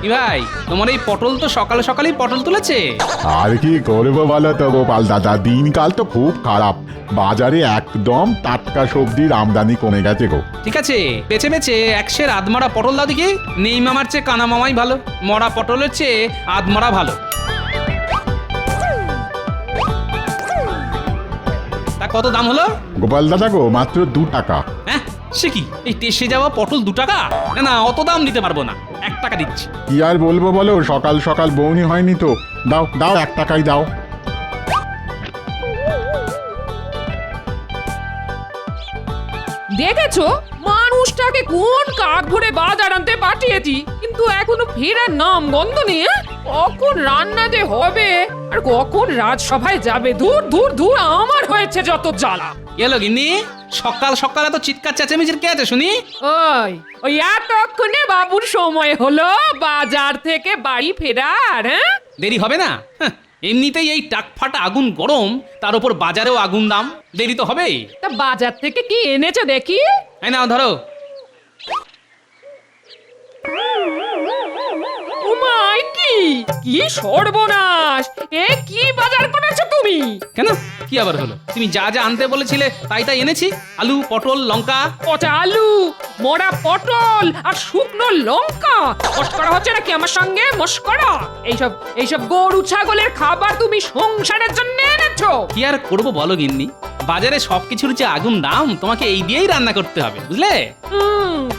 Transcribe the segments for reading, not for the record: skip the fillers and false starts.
কি ভাই, তোমার এই পটল তো সকাল সকালেই পটল তুলেছে। আর কি করবো বলো তো গোপাল দাদা, দিনকাল তো খুব খারাপ। বাজারে একদম টাটকা সবজির আমদানি কমে গেছে গো। ঠিক আছে, বেছে বেছে একশের আধমরা পটল দাও দেখি। নেই মামার চেয়ে কানা মামাই ভালো, মরা পটলের চেয়ে আধমরা ভালো। তা কত দাম হলো? গোপাল দাদা গো, মাত্র 2 টাকা। হ্যাঁ, সে কি, এই টেসে যাওয়া পটল 2 টাকা? না না, অত দাম দিতে পারবো না, 1 টাকা দিচ্ছি। কি আর বলবো বলো, সকাল সকাল বউনি হয়নি তো। দাও দাও, 1 টাকাই দাও। দেখেছো মানুষটাকে কোন কাক ধরে বাজার আনতে পাঠিয়েছি, কিন্তু এখনো ফেরার নাম গন্ধ নেই। কখন রান্না যে হবে আর কখন রাজসভায় যাবে, দূর দূর দূর, আমার হয়েছে যত জ্বালা। এলো গিন্নি, সকাল সকাল এত চিৎকার চেঁচামেচির কে আছে শুনি? ওই ওই এতক্ষণে বাবুর সময় হলো বাজার থেকে বাড়ি ফেরার। হ্যাঁ, দেরি হবে না? হ্যাঁ, এমনিতেই এই টাকফাটা আগুন গরম, তার উপর বাজারেও আগুন দাম, দেরি তো হবেই। তা বাজার থেকে কি এনেছো দেখি? এই নাও ধরো। উমাই, কি কি সর্বনাশ! এ কি বাজার করেছো তুমি? কেন, কি আবার হলো? তুমি যা যা আনতে বলেছিলে তাই তাই এনেছি। আলু, পটল, লঙ্কা। পচা আলু, মোড়া পটল আর শুকনো লঙ্কা। মস্করা হচ্ছে নাকি আমার সঙ্গে? মস্করা? এইসব এইসব গরু ছাগলের খাবার তুমি সংসারের জন্য এনেছো? কি আর করবো বলো গিন্নি, বাজারে সবকিছুর যে আগুন দাম, তোমাকে এই দিয়েই রান্না করতে হবে, বুঝলে?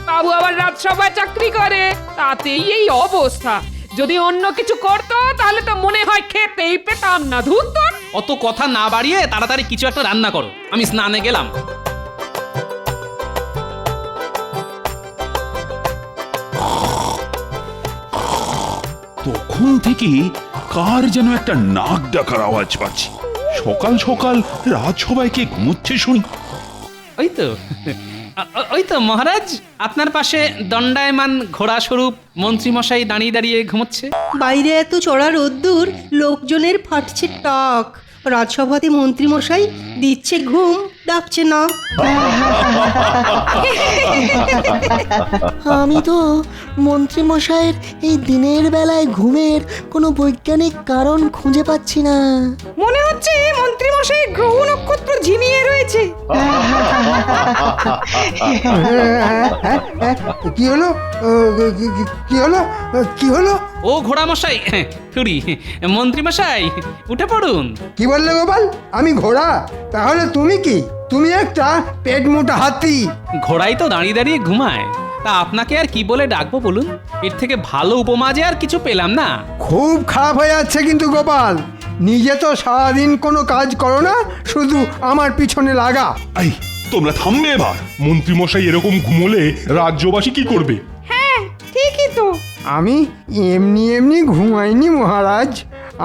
বাবু আবার রাজসভায় চাকরি করে, তাতেই এই অবস্থা। যদি অন্য কিছু করতো তাহলে তো মনে হয় খেতেই পেতাম না। ধুর তোর। অত কথা না বাড়িয়ে তাড়াতাড়ি কিছু একটা রান্না করো, আমি স্নানে গেলাম। তখন থেকে কার যেন একটা নাক ডাকার আওয়াজ পাচ্ছি। সকাল সকাল রাজসভায় কে ঘুমোচ্ছে শুনি। ওই তো ওই তো মহারাজ, আপনার পাশে দণ্ডায়মান ঘোড়া স্বরূপ মন্ত্রীমশাই দাঁড়িয়ে দাঁড়িয়ে ঘুমোচ্ছে। বাইরে এত চড়া রোদ্দুর, লোকজনের ফাটছে টাক। রাজসভাতে মন্ত্রীমশাই দিচ্ছে ঘুম, ডাকছে না। আমি তো মন্ত্রীমশাইয়ের এই দিনের বেলায় ঘুমের কোনো বৈজ্ঞানিক কারণ খুঁজে পাচ্ছি না। মনে হচ্ছে মন্ত্রীমশাই গ্রহ নক্ষত্র ঝিমিয়ে রয়েছে। কি হলো? কি হলো? কি হলো? ও ঘোড়া মশাই, সরি, মন্ত্রীমশাই উঠে পড়ুন। কি বললে গোপাল? আমি ঘোড়া? তাহলে তুমি কি? তুমি একটা পেট মোটা হাতি। ঘোড়াই তো দাঁড়িয়ে দাঁড়িয়ে ঘুমায়, তা আপনাকে আর কি বলে ডাকবো বলুন? এর থেকে ভালো উপমা যে আর কিছু পেলাম না। খুব খারাপ হয়ে যাচ্ছে কিন্তু গোপাল। নিজে তো সারাদিন কোনো কাজ করো না, শুধু আমার পিছনে লাগা। এই তোমরা থামবে এবার। মন্ত্রীমশাই এরকম ঘুমোলে রাজ্যবাসী কি করবে? ঠিকই তো। আমি এমনি এমনি ঘুমাইনি মহারাজ।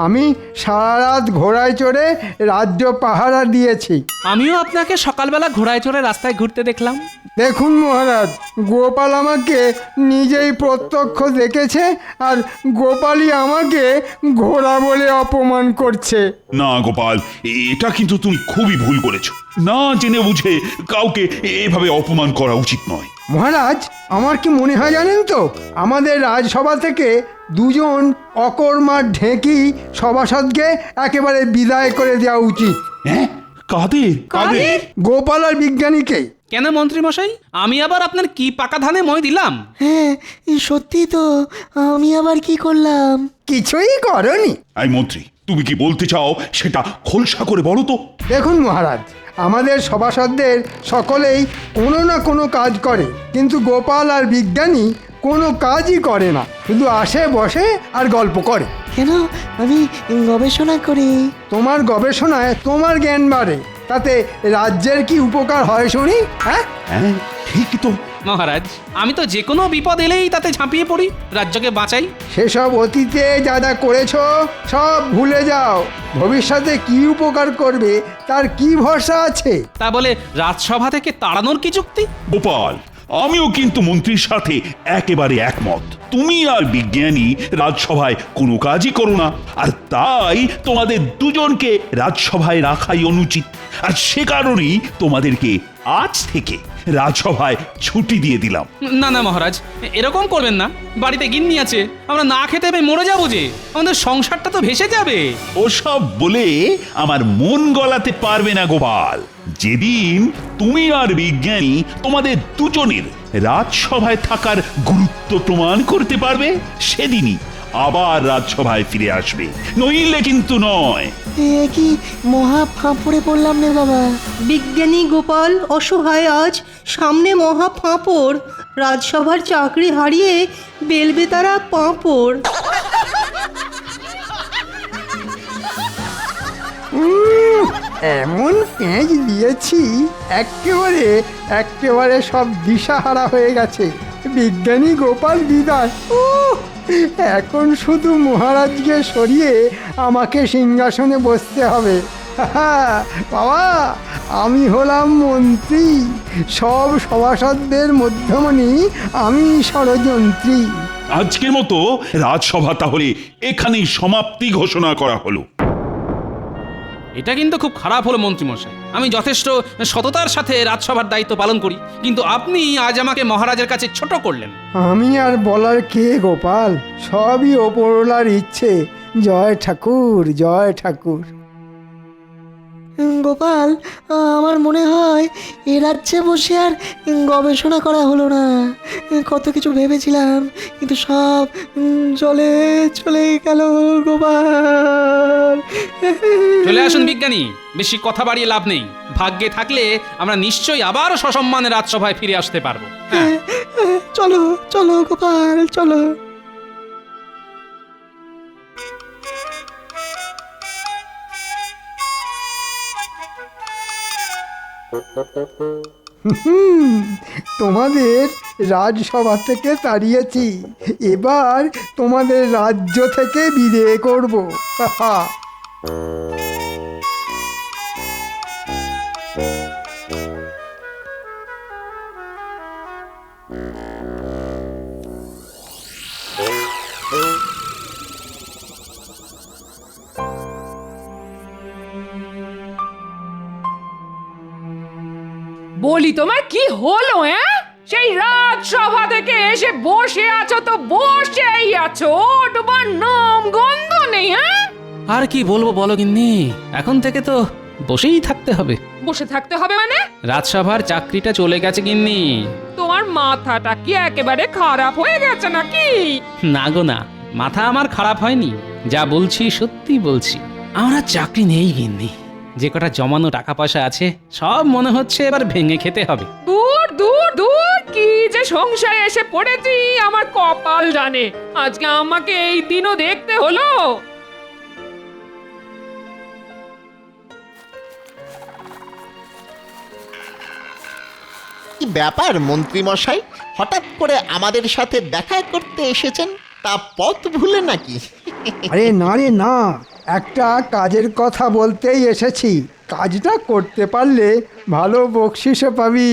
আমি সারা রাত ঘোড়ায় চড়ে রাজ্য পাহারা দিয়েছি। আমিও আপনাকে সকালবেলা ঘোড়ায় চড়ে রাস্তায় ঘুরতে দেখলাম। দেখুন মহারাজ, গোপাল আমাকে নিজেই প্রত্যক্ষ দেখেছে, আর গোপালই আমাকে ঘোড়া বলে অপমান করছে। না গোপাল, এটা কিন্তু তুমি খুবই ভুল করেছো। না জেনে বুঝে কাউকে এভাবে অপমান করা উচিত নয়। মহারাজ, আমার কি মনে হয় জানেন তো? আমাদের রাজসভা থেকে 2জন অকর্মার ঢেঁকি সভাসদকে একেবারে বিদায় করে দেওয়া উচিত। হ্যাঁ, কাদের? গোপাল আর বিজ্ঞানীকে। কেন মন্ত্রীমশাই, আমি আবার আপনার কি পাকা ধানে মই দিলাম? হ্যাঁ, সত্যি তো। আমি আবার কি করলাম? কিছুই করনি। এই মন্ত্রী, তুমি কি বলতে চাও সেটা খোলসা করে বলো তো। দেখুন মহারাজ, আমাদের সভাসদদের সকলেই কোনো না কোনো কাজ করে, কিন্তু গোপাল আর বিজ্ঞানী কোনো কাজই করে না, শুধু আসে বসে আর গল্প করে। কেন? আমি গবেষণা করি। তোমার গবেষণায় তোমার জ্ঞান বাড়ে, তাতে রাজ্যের কি উপকার হয় শুনি? হ্যাঁ, হ্যাঁ ঠিকই তো। মহারাজ, আমি তো যে কোনো বিপদ এলেই তাতে ঝাঁপিয়ে পড়ি, রাজ্যকে বাঁচাই। সেসব অতীতে যা যা করেছো সব ভুলে যাও। ভবিষ্যতে কি উপকার করবে তার কি ভরসা আছে? তা বলে রাজসভা থেকে তাড়ানোর কি যুক্তি? গোপাল, আমিও কিন্তু মন্ত্রীর সাথে একেবারে একমত। তুমি আর বিজ্ঞানী রাজসভায় কোনো কাজই করো না, আর তাই তোমাদের দুজনকে রাজসভায় রাখাই অনুচিত। আর সে কারণেই তোমাদেরকে আজ থেকে রাজসভায় ছুটি দিয়ে দিলাম। না না মহারাজ, এরকম করবেন না। বাড়িতে গিন্নি আছে, আমরা না খেতে পেয়ে মরে যাবো যে, আমাদের সংসারটা তো ভেসে যাবে। ওসব বলে আমার মন গলাতে পারবে না গোপাল। যেদিন তুমি আর বিজ্ঞানী তোমাদের দুজনের রাজসভায় থাকার গুরুত্ব প্রমাণ করতে পারবে, সেদিনই আবার রাজসভায় ফিরে আসবে, নইলে কিন্তু নয়। এ কি মহা ফাঁপড়ে পড়লাম রে বাবা। বিজ্ঞানী গোপাল অসহায় আজ, সামনে মহা ফাঁপড়, রাজসভার চাকরি হারিয়ে বেলবে তারা পাঁপড়। এমন পেঁচ দিয়েছি একেবারে সব দিশাহারা হয়ে গেছে। বিজ্ঞানী গোপাল বিদায়। এখন শুধু মহারাজকে সরিয়ে আমাকে সিংহাসনে বসতে হবে। বাবা, আমি হলাম মন্ত্রী, সব সভাসদদের মধ্যমণি আমি ষড়যন্ত্রী। আজকের মতো রাজসভা তাহলে এখানেই সমাপ্তি ঘোষণা করা হলো। এটা কিন্তু খুব খারাপ হলো মন্ত্রীমশাই। আমি যথেষ্ট সততার সাথে রাজসভার দায়িত্ব পালন করি, কিন্তু আপনি আজ আমাকে মহারাজের কাছে ছোট করলেন। আমি আর বলার কে গোপাল, সবই ওপরওয়ালার ইচ্ছে। জয় ঠাকুর, জয় ঠাকুর। গোপাল, আমার মনে হয় এ রাজ্যে বসে আর গবেষণা করা হলো না। কত কিছু ভেবেছিলাম, কিন্তু সব জলে চলে গেল গোপাল। চলে আসুন বিজ্ঞানী, বেশি কথা বাড়িয়ে লাভ নেই। ভাগ্যে থাকলে আমরা নিশ্চয়ই আবার সসম্মানে রাজসভায় ফিরে আসতে পারবো। হ্যাঁ, চলো চলো গোপাল, চলো। তোমাদের রাজসভা থেকে তাড়িয়েছি, এবার তোমাদের রাজ্য থেকে বিদায় করব। বলি তোমার কি হলো? সেই রাজসভা থেকে এসে বসে আছো তো বসেই আছো, তোমার নাম গন্ধ নেই। আর কি বলবো বলো গিন্নি, এখন থেকে তো বসেই থাকতে হবে। বসে থাকতে হবে মানে? রাজসভার চাকরিটা চলে গেছে গিন্নি। তোমার মাথাটা কি একেবারে খারাপ হয়ে গেছে নাকি? না গো না, মাথা আমার খারাপ হয়নি, যা বলছি সত্যি বলছি। আমার আর চাকরি নেই গিন্নি, যে কটা জমানো টাকা পয়সা আছে সব মনে হচ্ছে এবার ভেঙে খেতে হবে। দূর দূর দূর, কি যে সংসারে এসে পড়েছি আমার কপাল জানে। আজকে আমাকে এই দিনও দেখতে হলো। কি ব্যাপার মন্ত্রী মশাই, হঠাৎ করে আমাদের সাথে দেখা করতে এসেছেন? তা পথ ভুলে নাকি? আরে না রে না, একটা কাজের কথা বলতেই এসেছি। কাজটা করতে পারলে ভালো বকশিসও পাবি।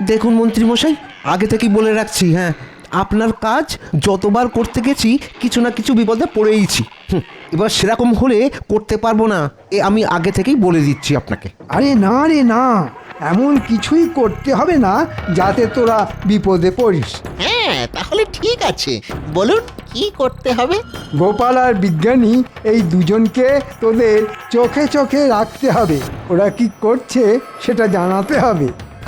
দেখুন মন্ত্রীমশাই, আগে থেকেই বলে রাখছি, হ্যাঁ, আপনার কাজ যতবার করতে গেছি কিছু না কিছু বিপদে পড়েইছি। এবার সেরকম হলে করতে পারবো না, এ আমি আগে থেকেই বলে দিচ্ছি আপনাকে। আরে না রে না, এমন কিছুই করতে হবে না যাতে তোরা বিপদে পড়িস। হ্যাঁ, তাহলে ঠিক আছে, বলুন কি করতে হবে? গোপাল আর বিজ্ঞানী এই দুজনকে তোদের চোখে চোখে রাখতে হবে। ওরা কি করছে সেটা জানাতে হবে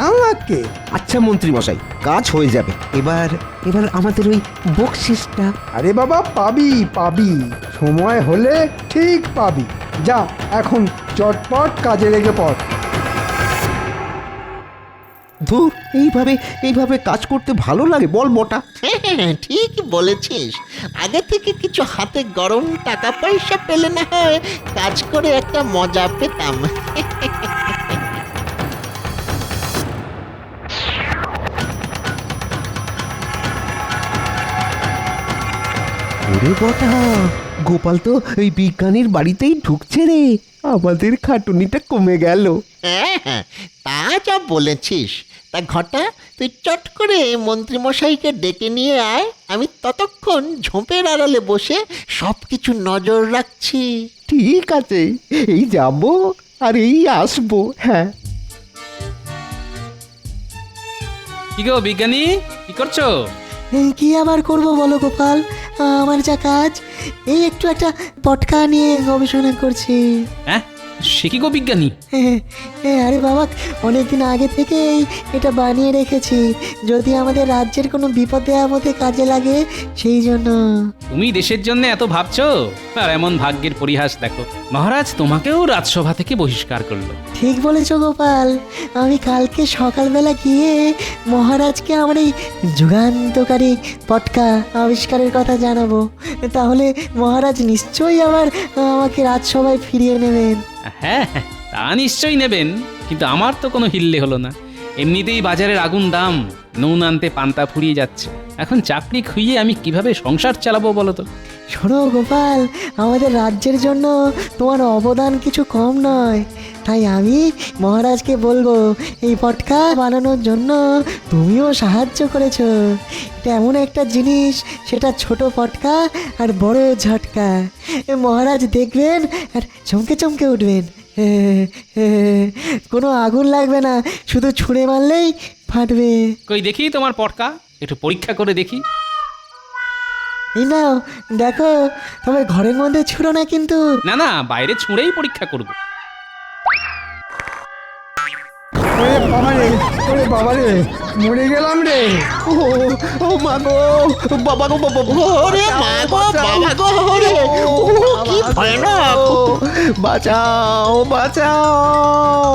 আমাকে। আচ্ছা মন্ত্রীমশাই, কাজ হয়ে যাবে। এবার এবার আমাদের ওই বকশিসটা। আরে বাবা, পাবি পাবি, সময় হলে ঠিক পাবি। যা এখন চটপট কাজে লেগে পড়। ধুর, এইভাবে কাজ করতে ভালো লাগে বল বটা? হ্যাঁ, ঠিক বলেছিস। আগে থেকে কিছু হাতে গরম টাকা পয়সা পেলে না হয় কাজ করে একটা মজা পেতাম। ওরে বটা, গোপাল তো ওই বিজ্ঞানীর বাড়িতেই ঢুকছে রে, আমাদের খাটুনিটা কমে গেল। হ্যাঁ, তা যা বলেছিস। তা ঘটা, তুই চট করে মন্ত্রীমশাইকে ডেকে নিয়ে আয়, আমি ততক্ষণ ঝোপের আড়ালে বসে সব কিছু নজর রাখছি। ঠিক আছে, এই যাব আর এই আসবো। হ্যাঁ। কি গো বিজ্ঞানী, কি করছো? কি আবার করব বলো গোপাল, আমার যা কাজ, এই একটু একটা পটকা নিয়ে গবেষণা করছি। হ্যাঁ, সে কি গো বিজ্ঞানী? আরে বাবা, অনেকদিন আগে থেকেই এটা বানিয়ে রেখেছি, যদি আমাদের রাজ্যের কোনো বিপদে আপদে কাজে লাগে সেই জন্য। তুমি দেশের জন্য এত ভাবছো, আর এমন ভাগ্যের পরিহাস দেখো, মহারাজ তোমাকেও রাজসভা থেকে বহিষ্কার করলো। ঠিক বলেছো গোপাল, আমি কালকে সকালবেলা গিয়ে মহারাজকে আমার এই যুগান্তকারী পটকা আবিষ্কারের কথা জানাবো, তাহলে মহারাজ নিশ্চয়ই আবার আমাকে রাজসভায় ফিরিয়ে নেবেন। হ্যাঁ হ্যাঁ, তা নিশ্চয়ই নেবেন, কিন্তু আমার তো কোনো হিল্লে হলো না। এমনিতেই বাজারের আগুন দাম, নুন আনতে পান্তা ফুরিয়ে যাচ্ছে। এখন চাকরি খুইয়ে আমি কিভাবে সংসার চালাবো বলো তো? শোনো গোপাল, আমাদের রাজ্যের জন্য তোমার অবদান কিছু কম নয়, তাই আমি মহারাজকে বলবো এই পটকা বানানোর জন্য তুমিও সাহায্য করেছো। এটা এমন একটা জিনিস, সেটা ছোট পটকা আর বড় ঝটকা। মহারাজ দেখবেন আর চমকে চমকে উঠবেন। কোনো আগুন লাগবে না, শুধু ছুঁড়ে মারলেই ফাটবে। কই দেখি তোমার পটকা, একটু পরীক্ষা করে দেখি। এই নাও দেখো, তবে ঘরের মধ্যে ছুঁড়ো না কিন্তু। না না, বাইরে ছুঁড়েই পরীক্ষা করব। ওরে বাবারে, ওরে বাবারে, মরে গেলাম রে। ও মা গো, বাবা গো, বাবা গো, ওরে মা গো, বাবা গো, ওরে, কি ভয়ানক! বাঁচাও বাঁচাও!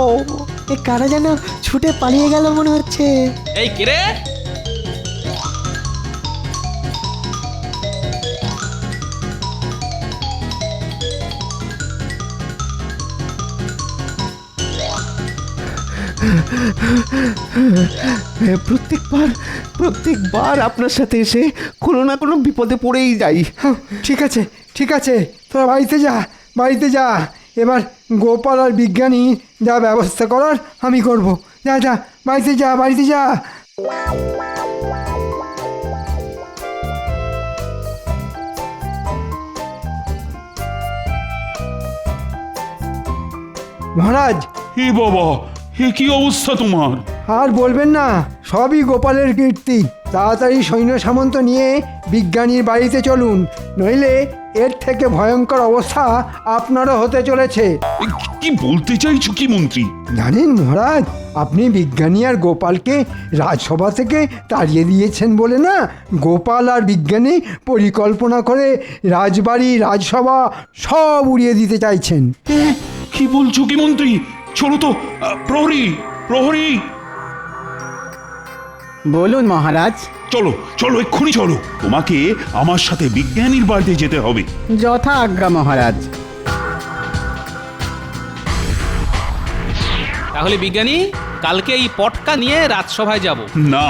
এ কারা যেন ছুটে পালিয়ে গেল মনে হচ্ছে। এই কে রে? প্রত্যেকবার আপনার সাথে এসে কোনো না কোনো বিপদে পড়েই যাই। হ্যাঁ, ঠিক আছে ঠিক আছে, তোরা বাড়িতে যা, বাড়িতে যা। এবার গোপাল আর বিজ্ঞানী যা ব্যবস্থা করার আমি করব। যা যা, বাড়িতে যা, বাড়িতে যা। মহারাজ, হে বাবা, হে কি অবস্থা তোমার? আর বলবেন না, সবই গোপালের কীর্তি। তাড়াতাড়ি সৈন্য সামন্ত নিয়ে বিজ্ঞানীর বাড়িতে চলুন, নইলে এর থেকে ভয়ঙ্কর অবস্থা আপনারও হতে চলেছে। কি বলতে চাইছো কি মন্ত্রী? জানেন মহারাজ, আপনি বিজ্ঞানী আর গোপালকে রাজসভা থেকে তাড়িয়ে দিয়েছেন বলে না, গোপাল আর বিজ্ঞানী পরিকল্পনা করে রাজবাড়ি রাজসভা সব উড়িয়ে দিতে চাইছেন। কি বলছো কি মন্ত্রী? চলো তো, প্রহরী প্রহরী। বলুন মহারাজ। চলো চলো, এক্ষুনি চলো, তোমাকে আমার সাথে বিজ্ঞানীর বাড়িতে যেতে হবে। যথা আজ্ঞা মহারাজ। তাহলে বিজ্ঞানী, কালকে এই পটকা নিয়ে রাজসভায় যাব। না,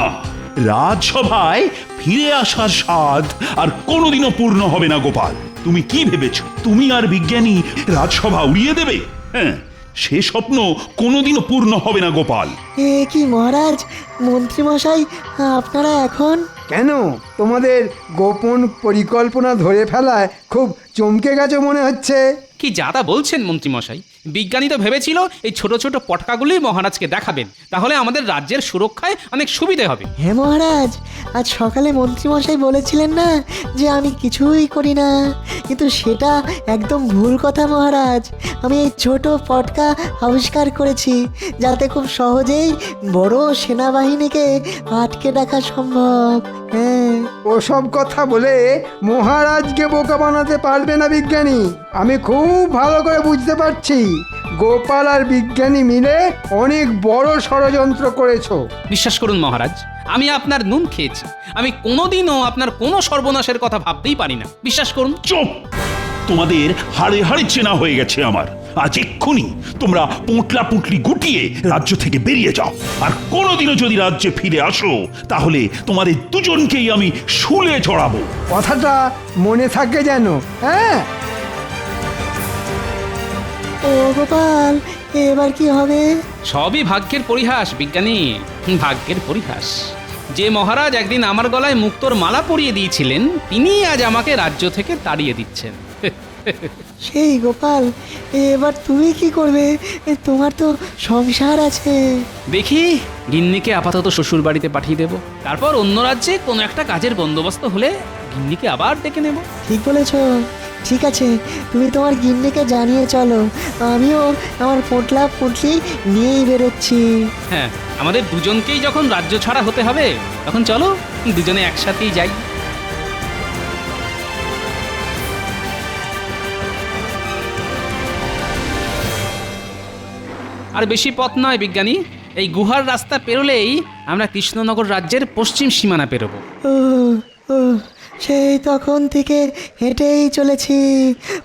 রাজসভায় ফিরে আসার স্বাদ আর কোনোদিনও পূর্ণ হবে না গোপাল। তুমি কি ভেবেছো তুমি আর বিজ্ঞানী রাজসভা উড়িয়ে দেবে? হ্যাঁ, সে স্বপ্ন কোনোদিনও পূর্ণ হবে না গোপাল। এ কি মহারাজ, মন্ত্রীমশাই আপনারা এখন? কেন, তোমাদের গোপন পরিকল্পনা ধরে ফেলায় খুব চমকে গেছে মনে হচ্ছে। কি যাতা বলছেন মন্ত্রীমশাই? বিজ্ঞানী তো ভেবেছিল এই ছোট ছোট পটকাগুলি মহারাজকে দেখাবেন, তাহলে আমাদের রাজ্যের সুরক্ষায় অনেক সুবিধে হবে। হ্যাঁ মহারাজ, আজ সকালে মন্ত্রীমশাই বলেছিলেন না যে আমি কিছুই করি না, কিন্তু সেটা একদম ভুল কথা মহারাজ। আমি এই ছোট পটকা আবিষ্কার করেছি, যাতে খুব সহজেই বড় সেনাবাহিনীকে আটকে রাখা সম্ভব। হ্যাঁ, ওসব কথা বলে মহারাজকে বোকা বানাতে পারবে না বিজ্ঞানী। আমি খুব ভালো করে বুঝতে পারছি, গোপাল আর বিজ্ঞানী মিলে অনেক বড় ষড়যন্ত্র করেছো। বিশ্বাস করুন মহারাজ, আমি আপনার নুন খেয়েছি, আমি কোনোদিনও আপনার কোনো সর্বনাশের কথা ভাবতেই পারি না। বিশ্বাস করুন। চুপ! তোমাদের হাড়ে হাড়ে চেনা হয়ে গেছে আমার। আজ এক্ষুনি তোমরা পোঁটলা পুঁটলি গুটিয়ে রাজ্য থেকে বেরিয়ে যাও, আর কোনোদিনও যদি রাজ্যে ফিরে আসো তাহলে তোমাদের দুজনকেই আমি শুলে চড়াবো। কথাটা মনে থাকে যেন। হ্যাঁ, ও গোপাল, এবার কি হবে? সবই ভাগ্যের পরিহাস বিজ্ঞানী, ভাগ্যের পরিহাস। যে মহারাজ একদিন আমার গলায় মুক্তোর মালা পরিয়ে দিয়েছিলেন, তিনি আজ আমাকে রাজ্য থেকে তাড়িয়ে দিচ্ছেন। সেই গোপাল, এবার তুমি কি করবে? তোমার তো সংসার আছে। দেখি গিন্নিকে আপাতত শ্বশুর বাড়িতে পাঠিয়ে দেব, তারপর অন্য রাজ্যে কোনো একটা কাজের বন্দোবস্ত হলে গিন্নিকে আবার ডেকে নেব। ঠিক বলেছ। ঠিক আছে, তুমি তোমার গিন্নিকে জানিয়ে চলো, আমিও আমার পোটলা পুটলি নিয়েই বেরোচ্ছি। হ্যাঁ, আমাদের দুজনকেই যখন রাজ্য ছাড়া হতে হবে তখন চলো দুজনে একসাথেই যাই। আর বেশি পথ নয় বিজ্ঞানী, এই গুহার রাস্তা পেরোলেই আমরা কৃষ্ণনগর রাজ্যের পশ্চিম সীমানা পেরোবো। ও ও, সেই তখন থেকে হেঁটেই চলেছি,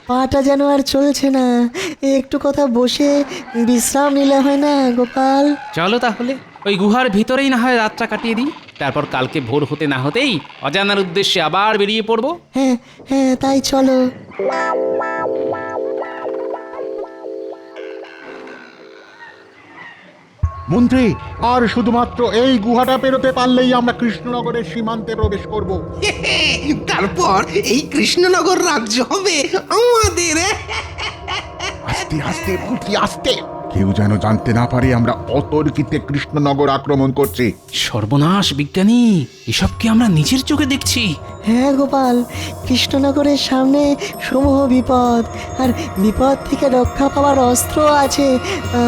পাটা যেন আর চলছে না। একটু কথা বসে বিশ্রাম নিলে হয় না গোপাল? চলো তাহলে ওই গুহার ভিতরেই না হয় রাতটা কাটিয়ে দিই, তারপর কালকে ভোর হতে না হতেই অজানার উদ্দেশ্যে আবার বেরিয়ে পড়বো। হ্যাঁ হ্যাঁ, তাই চলো। মন্ত্রী, আর শুধুমাত্র এই গুহাটা পেরোতে পারলেই আমরা কৃষ্ণনগরের সীমান্তে প্রবেশ করব। তারপর এই কৃষ্ণনগর রাজ্য হবে আমাদের। আস্তে আস্তে মন্ত্রী, আস্তে, কেউ যেন জানতে না পারে আমরা অতর্কিতে কৃষ্ণনগর আক্রমণ করছি। সর্বনাশ বিজ্ঞানী, এসব কি আমরা নিজের চোখে দেখছি? হ্যাঁ গোপাল, কৃষ্ণনগরের সামনে সমূহ বিপদ, আর বিপদ থেকে রক্ষা পাওয়ার অস্ত্র আছে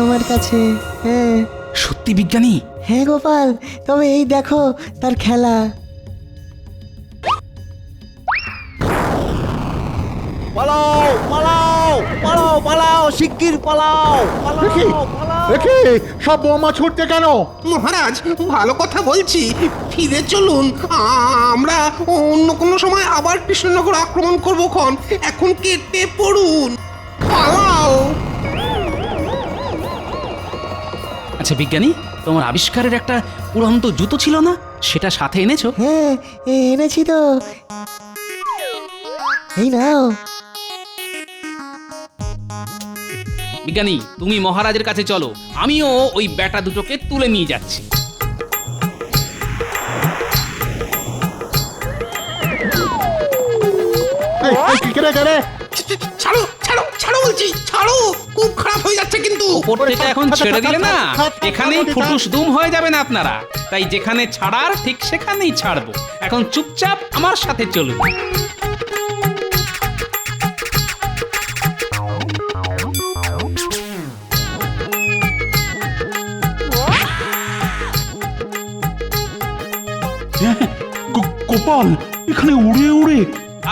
আমার কাছে। হ্যাঁ সত্যি বিজ্ঞানী? হ্যাঁ গোপাল, তবে এই দেখো তার খেলা। পালাও পালাও পালাও পালাও, শিগগির পালাও পালাও পালাও। দেখি সব বোমা ছুটতে কেন? মহারাজ, ভালো কথা বলছি, ফিরে চলুন। আমরা অন্য কোনো সময় আবার কৃষ্ণনগর আক্রমণ করবো খন। এখন কেটে পড়ুন, পালাও। আচ্ছা বিজ্ঞানী, তোমার আবিষ্কারের একটা উড়ন্ত জুতো ছিল না, সেটা সাথে এনেছো? হ্যাঁ এনেছি তো, এই নাও। বিজ্ঞানী, তুমি মহারাজের কাছে চলো, আমিও ওই ব্যাটা দুটোকে তুলে নিয়ে যাচ্ছি। ছাড়ো ছাড়ো ছাড়ো বলছি, ছাড়ো, খুব খারাপ হয়ে যাচ্ছে কিন্তু। ওপর থেকে এখন ছেড়ে দিলে না এখানেই ফুটুস দুম হয়ে যাবেন আপনারা, তাই যেখানে ছাড়ার ঠিক সেখানেই ছাড়বো। এখন চুপচাপ আমার সাথে চলুন। গোপাল, এখানে উড়ে উড়ে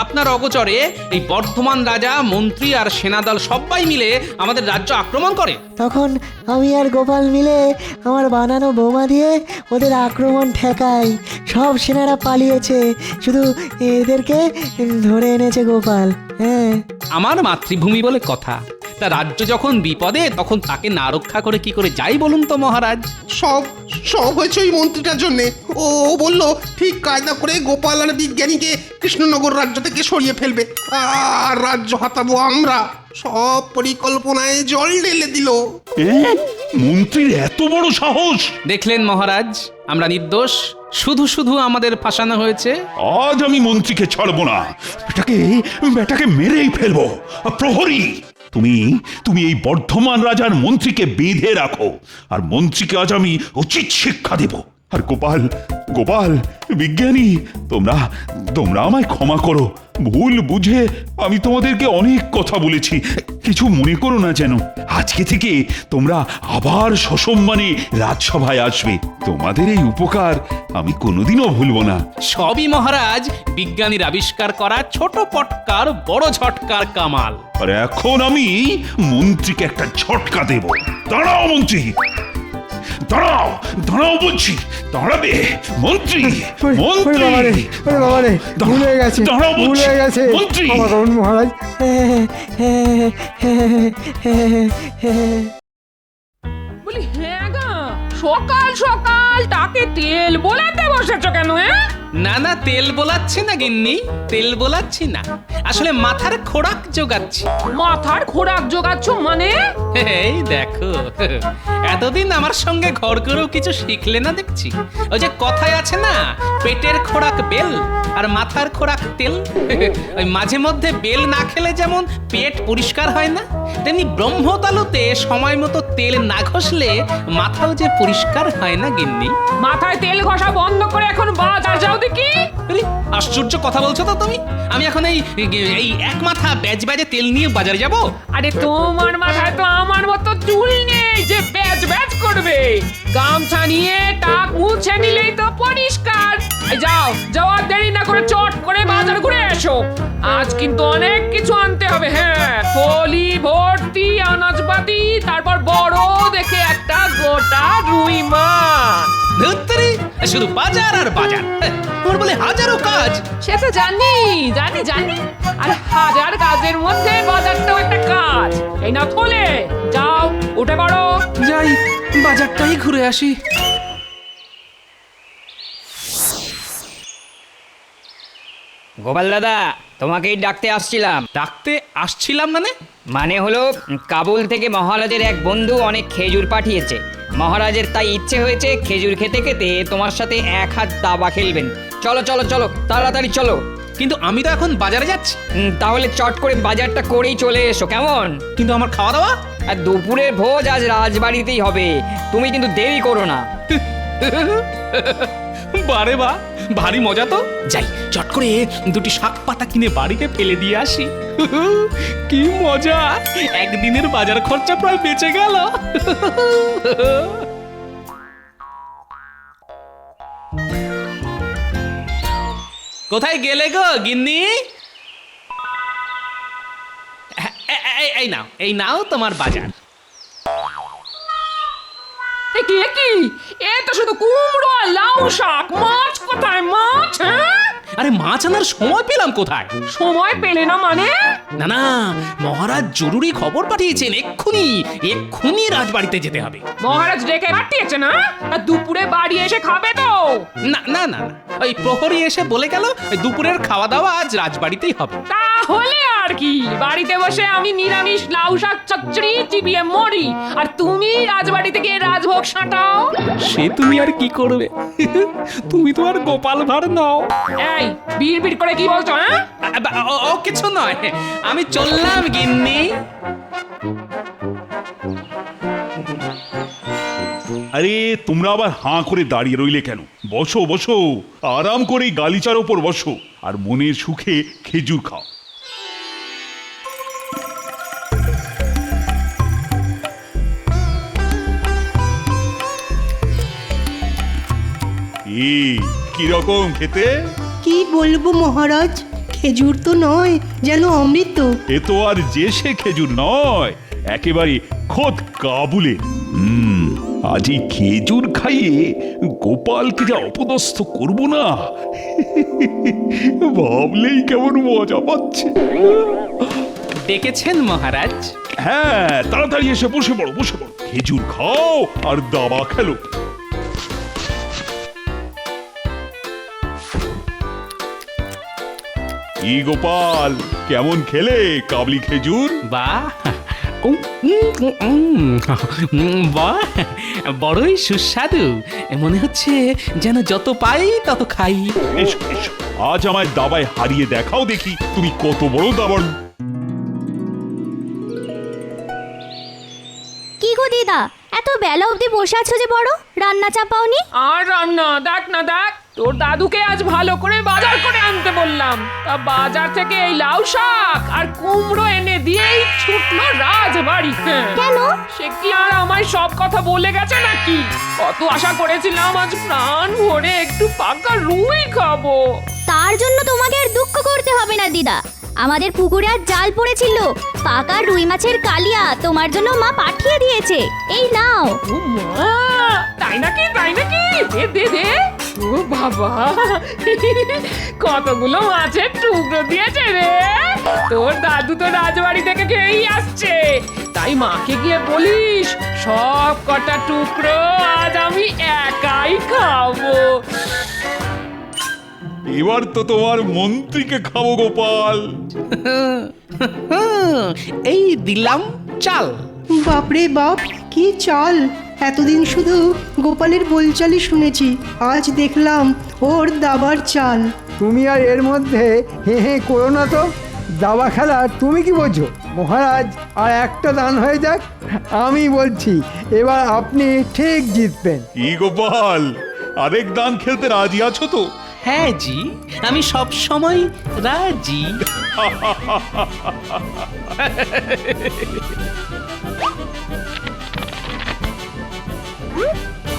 আপনার অগোচরে এই বর্ধমান রাজা, মন্ত্রী আর সেনাদল সবাই মিলে আমাদের রাজ্য আক্রমণ করে। তখন আমি আর গোপাল মিলে আমার বানানো বোমা দিয়ে ওদের আক্রমণ ঠেকাই। সব সেনারা পালিয়েছে, শুধু এদেরকে ধরে এনেছে গোপাল। হ্যাঁ, আমার মাতৃভূমি বলে কথা, তা রাজ্য যখন বিপদে তখন তাকে না রক্ষা করে কি করে যাই বলুন তো মহারাজ? সব সব হয়েছে ওই মন্ত্রীটার জন্যে। ও বললো ঠিক কায়দা করে গোপাল আর বিজ্ঞানীকে কৃষ্ণনগর রাজ্য থেকে সরিয়ে ফেলবে, আর রাজ্য হাতাবো আমরা। সব পরিকল্পনায় জল ঢেলে দিল। মন্ত্রীর এত বড় সাহস! দেখলেন মহারাজ, আমরা নির্দোষ, শুধু শুধু আমাদের ফাঁসানো হয়েছে। আজ আমি মন্ত্রীকে ছাড়বো না, বেটাকে মেরেই ফেলবো। প্রহরী, তুমি এই বর্ধমান রাজার মন্ত্রীকে বেঁধে রাখো, আর মন্ত্রীকে আজ আমি উচিত শিক্ষা দেব। আর গোপাল, বিজ্ঞানী, তোমরা আমায় ক্ষমা করো। ভুল বুঝে আমি তোমাদেরকে অনেক কথা বলেছি, কিছু মনে করো না যেন। আজকে থেকে তোমরা আবার সসম্মানে রাজসভায় আসবে। তোমাদের এই উপকার আমি কোনোদিনও ভুলবো না। সবই মহারাজ বিজ্ঞানীর আবিষ্কার করা ছোট পটকার বড় ঝটকার কামাল। আর এখন আমি মন্ত্রীকে একটা ঝটকা দেব। দাঁড়াও মন্ত্রী, দাঁড়াও বলছি, দাঁড়াবে মন্ত্রী। ভুলে গেছে মন্ত্রী। মহারাজ। বলি হ্যাঁ গা, সকাল সকাল তাকে তেল বোলাতে বসেছো কেন? না না, তেল বোলাচ্ছি না গিন্নি, তেল বোলাচ্ছি না, আসলে মাথার খোরাক জোগাচ্ছি। মাথার খোরাক জোগাচ্ছ মানে? এই দেখো, এতদিন আমার সঙ্গে ঘর করেও কিছু শিখলে না দেখছি। ওই যে কথায় আছে না, পেটের খোরাক বেল আর মাথার খোরাক তেল। ওই মাঝে মধ্যে বেল না খেলে যেমন পেট পরিষ্কার হয় না, তেমনি ব্রহ্মতালুতে সময় মতো তেল না ঘষলে মাথাও যে পরিষ্কার হয় না গিন্নি। মাথায় তেল ঘষা বন্ধ করে এখন বাজার যাও দেখি। আরে, আশ্চর্য কথা বলছো তো তুমি। আমি এখন এই এক মাথা ব্যাজ ব্যাজে তেল নিয়ে বাজারে যাব? আরে তোমার মাথায় তো আমার মতো চুল নেই যে ব্যাজ ব্যাজ করবে। গামছা নিয়ে টাক মুছে নিলেই তো পরিষ্কার। এই যাও যাও, আর দেরি না করে চট করে বাজার ঘুরে এসো। আজ কিন্তু অনেক কিছু আনতে হবে। হ্যাঁ, থলি ভর্তি আনাজপাতি, তারপর বড় দেখে একটা গোটা রুই মাছ। ধুত্তেরি, শুধু বাজার আর বাজার, তোমার বলে হাজারো কাজ। সে তো জানি জানি জানি, আর হাজার কাজের মধ্যে বাজারটাও একটা কাজ। এই না থলে, যাও উঠে পড়ো। যাই, বাজারটাই ঘুরে আসি। গোপাল দাদা, তোমাকেই ডাকতে আসছিলাম। ডাকতে আসছিলাম মানে? মানে হলো, কাবুল থেকে মহারাজের এক বন্ধু অনেক খেজুর পাঠিয়েছে। মহারাজের তাই ইচ্ছে হয়েছে খেজুর খেতে খেতে তোমার সাথে এক হাত দাবা খেলবেন। চলো চলো চলো, তাড়াতাড়ি চলো। কিন্তু আমি তো এখন বাজারে যাচ্ছি। তাহলে চট করে বাজারটা করেই চলে এসো, কেমন? কিন্তু আমার খাওয়া দাওয়া? আর দুপুরের ভোজ আজ রাজবাড়িতেই হবে, তুমি কিন্তু দেরি করো না। বারে বা, ভারী মজা তো। যাই, চট করে দুটি শাক পাতা কিনে বাড়িতে ফেলে দিয়ে আসি। কি মজা, একদিনের বাজার খরচা প্রায় বেঁচে গেল। কোথায় গেলে গো গিন্নি? এই নাও তোমার বাজার। কি কি, এ তো শুধু কুমড়ো আর লাউ শাক। মাছ কোথায়? মাছ? আরে মাছ আনার সময় পেলাম কোথায়? সময় পেলে না মানে? না না, মহারাজ জরুরি খবর পাঠিয়েছেন, এক্ষুনি এক্ষুনি রাজবাড়িতে যেতে হবে। মহারাজ ডেকে পাঠিয়েছে না? আর দুপুরে বাড়ি এসে খাবে তো? না না না না, ওই প্রহরী এসে বলে গেল দুপুরের খাওয়া দাওয়া আজ রাজবাড়িতেই হবে। তাহলে আর কি, বাড়িতে বসে আমি নিরামিষ লাউ শাক চচ্চড়ি চিবিয়ে মরি, আর তুমি রাজবাড়িতে গিয়ে রাজভোগ সাঁটাও। সে তুমি আর কি করবে, তুমি তো আর গোপাল ভাঁড় নও। এই বিড় বিড় করে কি বলছো? হ্যাঁ, ও কিছু নয়, আমি চললাম গিন্নি। আরে তোমরা আবার হাঁ করে দাঁড়িয়ে রইলে কেন? বসো বসো, আরাম করে গালিচার ওপর বসো আর মনের সুখে খেজুর খাও। কিরকম খেতে? কি বলবো মহারাজ, খেজুর তো নয়, যেন অমৃত। এ তো আর যে সে খেজুর নয়, একেবারে খোদ কাবুলে। আজ এই খেজুর খাইয়ে গোপালকে যা অপদস্থ করব না, ভাবলেই কেমন মজা পাচ্ছে। ডেকেছেন মহারাজ? হ্যাঁ, তাড়াতাড়ি এসে বসে পড়ো বসে পড়ো, খেজুর খাও আর দাবা খেলো। কি গোপাল, কেমন খেলে কাবলি খেজুর? বাহ, বাহ, বড়ই সুস্বাদু। মনে হচ্ছে যেন যত পাই তত খাই। এসো এসো, আজ আমায় দাবায় হারিয়ে দেখাও দেখি তুমি কত বড় দাবাড়ু। কি গো দিদা, এত বেলা অবধি বসে আছো যে, বড় রান্না চাপাওনি? আর রান্না দেখ না দেখ, তোর দাদুকে আজ ভালো করে বাজার করে আনতে বললাম, তা বাজার থেকে এই লাউ শাক আর কুমড়ো এনে দিয়েই ছুটলো রাজবাড়ি। কেন? সে কি আর আমায় সব কথা বলে গেছে নাকি? কত আশা করেছিলাম আজ প্রাণ ভরে একটু পাকা রুই খাবো। তার জন্য তোমাকে আর দুঃখ করতে হবে না দিদা, আমাদের পুকুরে আজ জাল পড়েছিল, পাকা রুই মাছের কালিয়া তোমার জন্য মা পাঠিয়ে দিয়েছে, এই নাও। ও মা, তাই নাকি তাই নাকি, দে দে দে। ও বাবা, কতগুলো মাছের টুকরো দিয়েছে রে। তোর দাদু তো রাজবাড়ি থেকে খেয়েই আসছে, তাই মাকে গিয়ে বলিস সব কটা টুকরো আজ আমি একাই খাবো। এবার তো তোমার মন্ত্রীকে খাবো গোপাল। এই দিলাম চাল। বাপরে বাপ, কি চাল! এতদিন শুধু গোপালের বলচালই শুনেছি, আজ দেখলাম ওর দাবার চাল। তুমি আর এর মধ্যে হে হে করো না তো। দাবা খেলা তুমি কি বোঝো? মহারাজ, আর একটা দান হয়ে যাক, আমি বলছি এবার আপনি ঠিক জিতবেন। কি গোপাল, আরেক দান খেলতে রাজি আছো তো? হ্যাঁ জি, আমি সব সময় রাজি।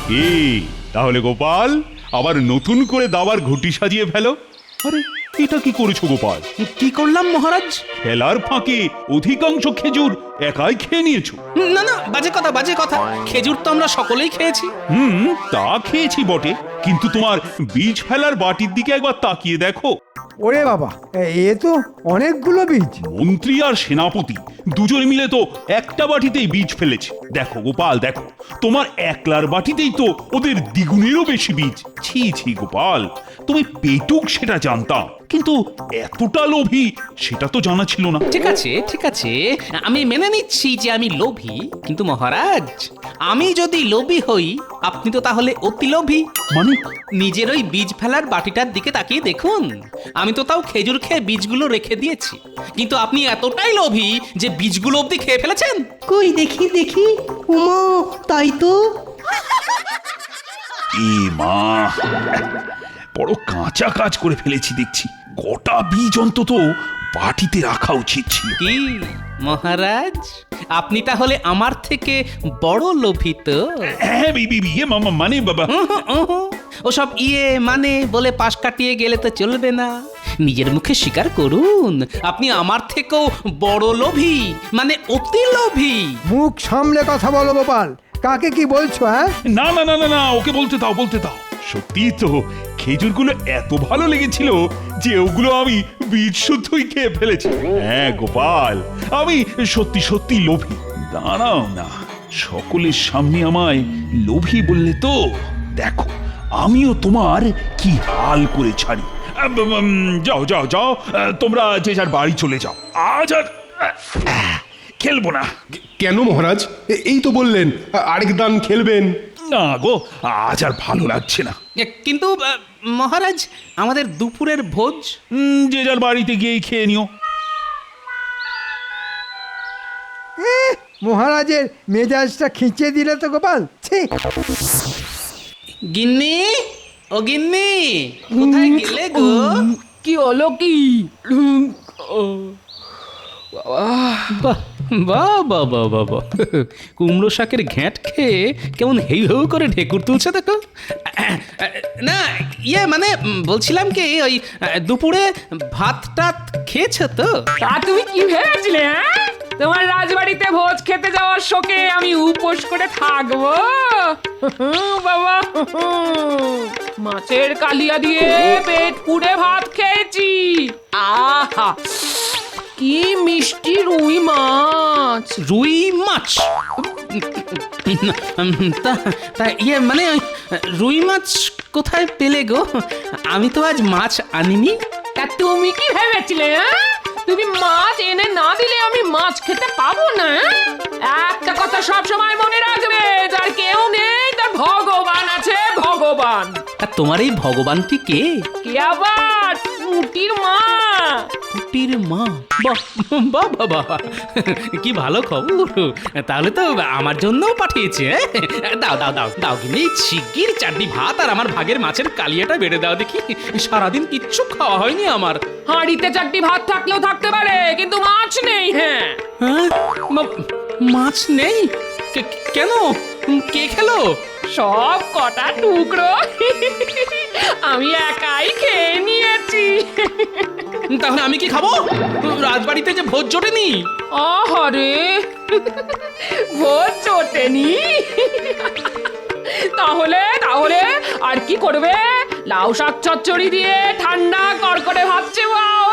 কি তাহলে গোপাল, আবার নতুন করে দাবার ঘুটি সাজিয়ে ফেলো। আরে এটা কি করেছো গোপাল? কি করলাম মহারাজ? খেলার ফাঁকে অধিকাংশ খেজুর একাই খেয়ে নিয়েছো। না না, বাজে কথা বাজে কথা। খেজুর তো আমরা সকলেই খেয়েছি। তা খেয়েছি বটে, কিন্তু তোমার বীজ ফেলার বাটির দিকে একবার তাকিয়ে দেখো। ওরে বাবা, এ তো অনেকগুলো বীজ। মন্ত্রী আর সেনাপতি দুজনে মিলে তো একটা বাটিতেই বীজ ফেলেছে। দেখো গোপাল দেখো, তোমার একলার বাটিতেই তো ওদের দ্বিগুণেরও বেশি বীজ। ছি ছি গোপাল, তুমি পেটুক সেটা জানতাম, কিন্তু এতটা লোভী সেটা তো জানা ছিল না। ঠিক আছে ঠিক আছে, আমি মেনে নিচ্ছি যে আমি লোভী, কিন্তু মহারাজ, আমি যদি লোভী হই, আপনি তো তাহলে অতি লোভী। মানে? নিজের ওই বীজ ফেলার বাটিটার দিকে তাকিয়ে দেখুন। আমি তো তাও খেজুর খেয়ে বীজগুলো রেখে দিয়েছি, কিন্তু আপনি এতটাই লোভী যে বীজগুলো অবধি খেয়ে ফেলেছেন। কই দেখি দেখি, উমা, তাই তো। এ মা, বড় কাঁচা কাজ করে ফেলেছি দেখছি। গোটা বীজ অন্তত বাটিতে রাখা উচিত ছিল। কি মহারাজ, আপনি তাহলে আমার থেকে বড় লোভী তো? হ্যাঁ মামা, মানে বাবা, ওসব মানে বলে পাশ কাটিয়ে গেলে তো চলবে না। নিজের মুখে স্বীকার করুন, আপনি আমার থেকেও বড় লোভী, মানে অতি লোভী। মুখ সামলে কথা বলো গোপাল, কাকে কি বলছো? হ্যাঁ, না না না না না, ওকে বলতে দাও বলতে দাও। সত্যি তো খেজুরগুলো এত ভালো লেগেছিল যে ওগুলো আমি বীজ শুদ্ধই খেয়ে ফেলেছি। হ্যাঁ গোপাল, আমি সত্যি সত্যি লোভী। দাঁড়াও না, সকলের সামনে আমায় লোভী বললে তো, দেখো আমিও তোমার কি হাল করে ছাড়ি। যাও যাও যাও, তোমরা যে যার বাড়ি চলে যাও। আজ আর খেলবো না। কেন মহারাজ? এই তো বললেন আরেক দান খেলবেন। না গো, আজ আর ভালো লাগছে না। কিন্তু মহারাজ, আমাদের দুপুরের ভোজ? যে যার বাড়িতে গিয়েই খেয়ে নিও। মহারাজের মেজাজটা খিঁচে দিলে তো গোপাল। ছি! গিন্নি, ও গিন্নি, কোথায় গেলে গো? কি হলো কি? বাহ বাহ বাহ বাহ বাহ বাহ, কুমড়ো শাকের ঘ্যাঁট খেয়ে কেমন হেউ হেউ করে ঢেকুর তুলছে দেখো। না মানে বলছিলাম কি, ওই দুপুরে ভাত টাত খেয়েছো তো? তা তুমি কি ভেবেছিলে? হ্যাঁ, তোমার রাজবাড়িতে ভোজ খেতে যাওয়ার শোকে আমি উপোস করে থাকবো? বাবা, মাছের কালিয়া দিয়ে পেট পুড়ে ভাত খেয়েছি। আহা, কি মিষ্টি রুই মাছ! রুই মাছ? তা মানে রুই মাছ কোথায় পেলে গো? আমি তো আজ মাছ আনিনি। তা তুমি কি ভেবেছিলে? তুমি মাছ এনে না দিলে আমি মাছ খেতে পাবো না? একটা কথা সব সময় মনে রাখবে, যার কেউ নেই তার ভগবান আছে, ভগবান। তা তোমার এই ভগবানটি কে? কে আবার? পুটির মা। পুটির মা? বাহ বাহ বাহ, কি ভালো খবর। তাহলে তো আমার জন্যও পাঠিয়েছে। দাও দাও দাও দাও, কিন্তু এই শিগগির চাটনি ভাত আর আমার ভাগের মাছের কালিয়াটা বেড়ে দাও দেখি। সারাদিন কিচ্ছু খাওয়া হয়নি আমার। হাঁড়িতে চাটনি ভাত থাকলেও থাকতে পারে, কিন্তু মাছ নেই। হ্যাঁ, মাছ নেই? কেন? কে খেলো? সব কটা টুকরো আমি একাই খেয়ে নিয়েছি। তাহলে আমি কি খাবো? রাজবাড়িতে যে ভোজ জোটেনি। আহারে, ভোজ জোটেনি? তাহলে তাহলে আর কি করবে? লাউ শাক চচ্চড়ি দিয়ে ঠান্ডা কড়কড়ে ভাত চেবাও।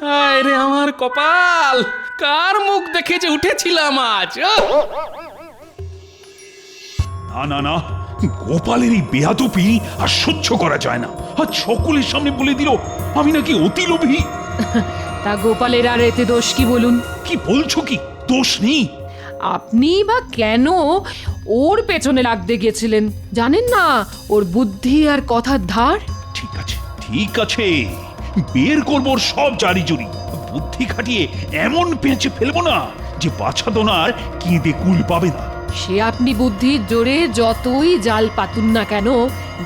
হায় রে আমার কপাল, কার মুখ দেখে যে উঠেছিলাম আজ। না না না, গোপালের এই বেয়াদপি আর সহ্য করা যায় না। আর সকলের সামনে বলে দিল আমি নাকি অতি লোভী। তা গোপালের আর এতে দোষ কি বলুন? কি বলছো কি? দোষ নেই? আপনি বা কেন ওর পেছনে লাগতে গেছিলেন? জানেন না ওর বুদ্ধি আর কথার ধার? ঠিক আছে, ঠিক আছে, বের করবো ওর সব জারি জুরি। বুদ্ধি খাটিয়ে এমন পেঁচে ফেলবো না যে বাছা দোনার কেঁদে কুল পাবে না। সে আপনি বুদ্ধির জোরে যতই জাল পাতুন না কেন,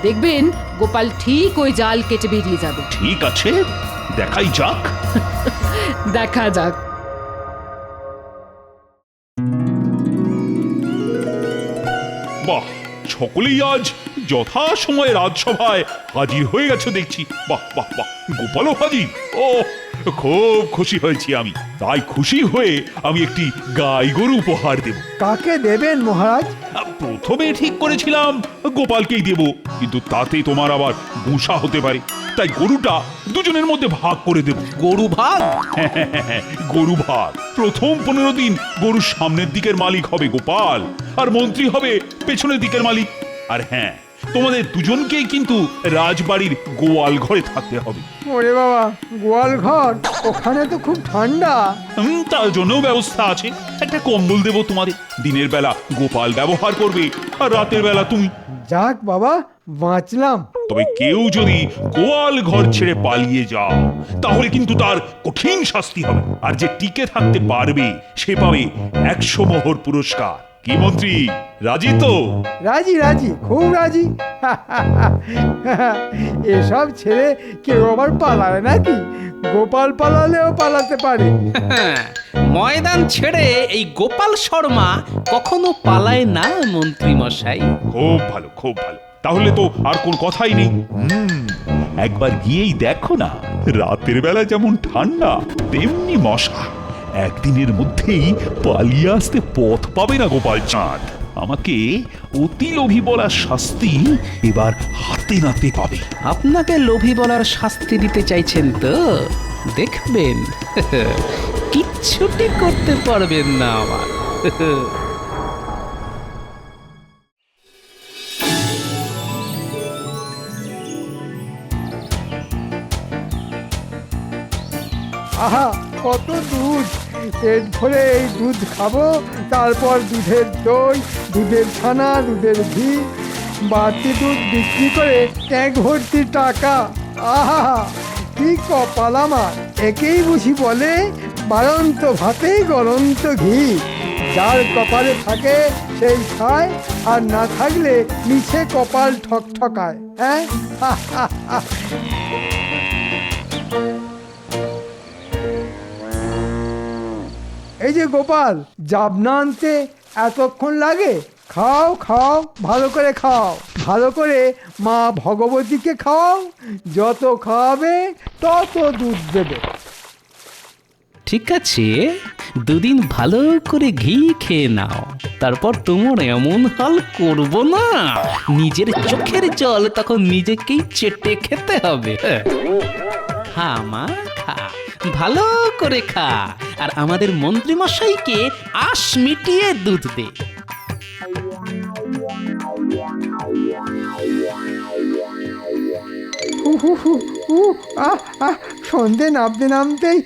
দেখবেন গোপাল ঠিক ওই জাল কেটে বেরিয়ে যাবে। ঠিক আছে, দেখাই যাক। দেখা যাক। বাহ, সকলেই আজ যথা সময়ে রাজসভায় হাজির হয়ে গেছে দেখছি। বাহ বাহ বাহ, গোপালও হাজির। ও, খুব খুশি হয়েছি আমি। তাই খুশি হয়ে আমি একটি গাই গরু উপহার দেব। কাকে দেবেন মহারাজ? প্রথমে ঠিক করেছিলাম গোপালকেই দেব, কিন্তু তাতে তোমার আবার গুঁসা হতে পারে। তাই গরুটা দুজনের মধ্যে ভাগ করে দেব। গরু ভাগ? গরু ভাগ। প্রথম 15 দিন গরুর সামনের দিকের মালিক হবে গোপাল, আর মন্ত্রী হবে পেছনের দিকের মালিক। আর হ্যাঁ, তোমাদের দুজনকেই কিন্তু রাজবাড়ির গোয়াল ঘরে থাকতে হবে। ওরে বাবা, গোয়াল ঘর? ওখানে তো খুব ঠান্ডা। তার জন্য ব্যবস্থা আছে। একটা কম্বল দেব তোমাদের। দিনের বেলা গোপাল ব্যবহার করবে, আর রাতের বেলা তুমি। যাক বাবা, বাঁচলাম। তবে কেউ যদি গোয়াল ঘর ছেড়ে পালিয়ে যাও, তাহলে কিন্তু তার কঠিন শাস্তি হবে। আর যে টিকে থাকতে পারবে সে পাবে 100 মোহর পুরস্কার। কি মন্ত্রী, রাজি তো? রাজি রাজি, খুব রাজি। এসব ছেড়ে কেউ আবার পালায় নাকি? গোপাল পালালেও পালাতে পারে। ময়দান ছেড়ে এই গোপাল শর্মা কখনো পালায় না মন্ত্রী মশাই। খুব ভালো, খুব ভালো। তাহলে তো আর কোন কথাই নেই। একবার গিয়েই দেখো না, রাতের বেলা যেমন ঠান্ডা তেমনি মশা। একদিনের মধ্যেই পালিয়ে আসতে পথ পাবে না গোপাল চাঁদ। আমাকে অতি লোভী বলার শাস্তি এবার হাতে নাতে পাবে। আপনাকে লোভী বলার শাস্তি দিতে চাইছেন তো? দেখবেন, কিচ্ছুটি করতে পারবেন না আমার। আহা, কত দুধ! পেট ভরে এই দুধ খাবো, তারপর দুধের দই, দুধের ছানা, দুধের ঘি, বাড়তি দুধ বিক্রি করে ট্যাঙ্ক ভর্তি টাকা। আহা, কি কপাল আমার! একেই বুঝি বলে বাড়ন্ত ভাতেই গলন্ত ঘি। যার কপালে থাকে সেই খায়, আর না থাকলে নিচে কপাল ঠকঠকায়। হ্যাঁ, এই যে গোপাল, জাবনা আনতে এতক্ষণ লাগে? খাও খাও, ভালো করে খাও, ভালো করে মা ভগবতীকে খাও। যত খাওয়াবে তত দুধ দেবে। ঠিক আছে, দুদিন ভালো করে ঘি খেয়ে নাও, তারপর তোমার এমন হাল করব না, নিজের চোখের জল তখন নিজেকেই চেটে খেতে হবে। খা মা, খা, ভালো করে খা, আর আমাদের মন্ত্রী মশাইকে আশ মিটিয়ে দুধ দে। সন্ধে নামতে নামতেই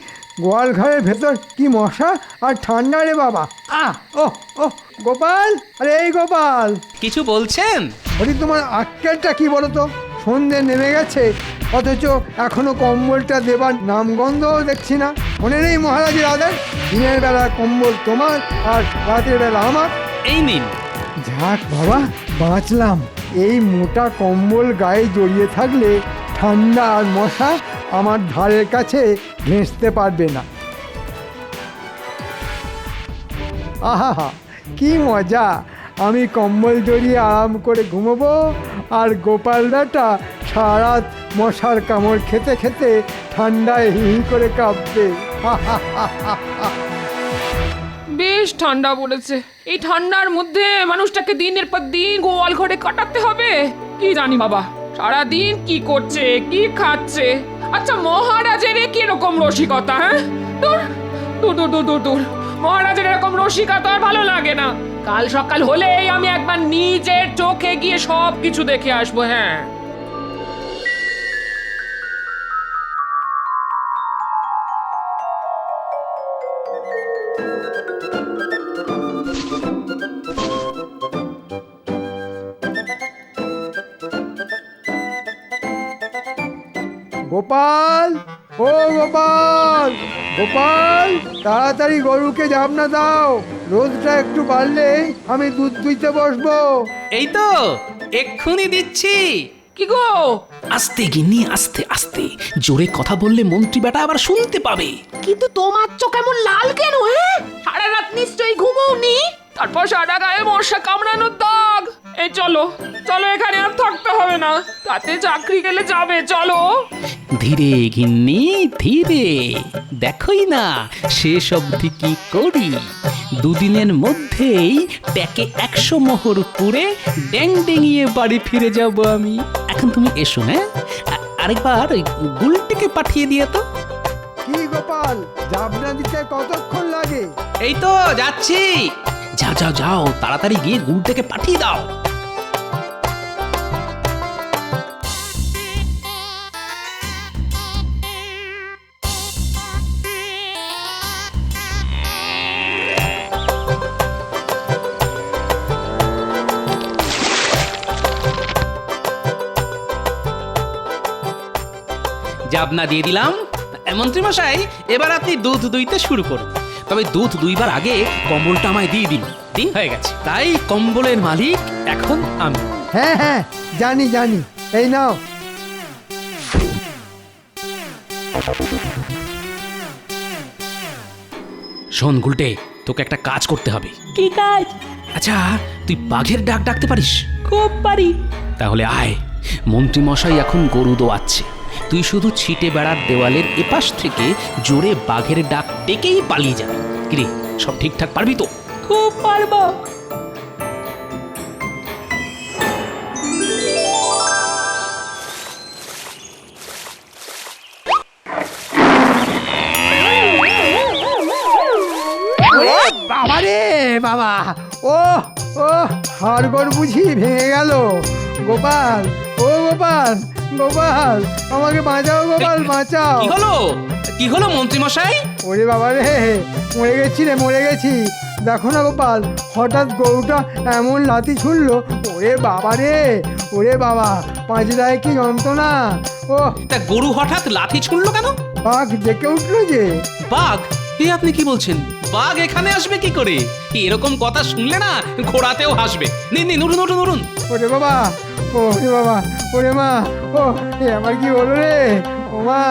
গোয়াল ঘরের ভেতর কি মশা আর ঠান্ডা রে বাবা। ও ও গোপাল, আরে এই গোপাল, কিছু বলছেন? ওটি তোমার আক্কেলটা কি বলো তো? সন্ধে নেমে গেছে, অথচ এখনো কম্বলটা দেবার নামগন্ধও দেখছি না। মনে নেই মহারাজের আদেশ, দিনের বেলা কম্বল তোমার আর রাতের বেলা আমার। এই নিন। যাক বাবা, বাঁচলাম। এই মোটা কম্বল গায়ে জড়িয়ে থাকলে ঠান্ডা আর মশা আমার ধারের কাছে ঘেঁষতে পারবে না। আহা, কি মজা! আমি কম্বল জড়িয়ে আরাম করে ঘুমোবো, আর গোপাল বেটা সারা রাত মশার কামড় খেতে খেতে ঠান্ডায় হি হি করে কাঁপবে। বেশ ঠান্ডা পড়েছে। এই ঠান্ডার মধ্যে মানুষটাকে দিনের পর দিন গোয়াল ঘরে কাটাতে হবে। কি জানি বাবা, সারাদিন কি করছে, কি খাচ্ছে। আচ্ছা, মহারাজের কিরকম রসিকতা? হ্যাঁ, দূর দূর দূর দূর দূর। মহারাজের এরকম রসিকতা আর ভালো লাগে না। কাল সকাল হলেই আমি একবার নিজের চোখে গিয়ে সব কিছু দেখে আসবো। হ্যাঁ, গোপাল, ও গোপাল, গোপাল, তাড়াতাড়ি গরুকে জাবনা দাও। রোদটা একটু বাড়লে আমি দুধ দুইতে বসবো। এই তো এক্ষুনি দিচ্ছি। কি গো? আস্তে গিন্নি, আস্তে আস্তে, জোরে কথা বললে মন্ত্রী বেটা আবার শুনতে পাবে। কিন্তু তোমার চোখ কেমন লাল কেন? সারা রাত নিশ্চয়ই ঘুমোওনি, তারপর সারা গায়ে মশা কামড়ানোর দাগ। এই চলো চলো, এখানে আর থাকতে হবে না, তাতে চাকরি গেলে যাবে। চলো। ধীরে গিন্নি ধীরে, দেখোই না শেষ অবধি কি করি। দুদিনের মধ্যেই ট্যাকে 100 মোহর পুরে ড্যাং ডেঙিয়ে বাড়ি ফিরে যাব আমি। এখন তুমি এসো। হ্যাঁ, আরেকবার ওই গুলটিকে পাঠিয়ে দিয়ে তো। কি গোপাল, জাবনা দিতে কতক্ষণ লাগে? এই তো যাচ্ছি। যাও যাও যাও, তাড়াতাড়ি গিয়ে গুলটিকে পাঠিয়ে দাও। জাবনা দিয়ে দিলাম। মন্ত্রী মশাই, এবার আপনি দুধ দুইতে শুরু করুন। তবে দুধ দুইবার আগে কম্বলটা আমায় দিয়ে দিন। দিন হয়ে গেছে, তাই কম্বলের মালিক এখন আমি। হ্যাঁ হ্যাঁ, জানি জানি, এই নাও। শোন গুলটে, তোকে একটা কাজ করতে হবে। কি কাজ? আচ্ছা, তুই বাঘের ডাক ডাকতে পারিস? খুব পারি। তাহলে আয়, মন্ত্রী মশাই এখন গরু দোয়াচ্ছে। তুই শুধু ছিটে বেড়ার দেওয়ালের এপাশ থেকে জোরে বাঘের ডাক ডেকেই পালিয়ে যাবি। কিরে, সব ঠিকঠাক পারবি তো? খুব পারবো। বাবা রে বাবা, ও ও হাড়গোড় বুঝি ভেঙে গেল। গোপাল, ও গোপাল, গোপাল, আমাকে বাঁচাও গোপাল, বাঁচাও। কি হলো? কি হলো মন্ত্রী মশাই? ওরে বাবা রে, মরে গেছি রে, মরে গেছি। দেখো না গোপাল, হঠাৎ গরুটা এমন লাথি ছুড়লো। ওরে বাবা রে, ওরে বাবা, পাঁজরায় কি যন্ত্রণা। ও, তা গরু হঠাৎ লাথি ছুঁড়লো কেন? বাঘ ডেকে উঠলো যে। বাঘ? এ আপনি কি বলছেন? বাঘ এখানে আসবে কি করে? এরকম কথা শুনলে না ঘোড়াতেও হাসবে। নিন নিন, উঠুন উঠুন উঠুন। ওরে বাবা, ওরে বাবা, ওরে মা, ও এ আমার কি হলো রে? ও মা,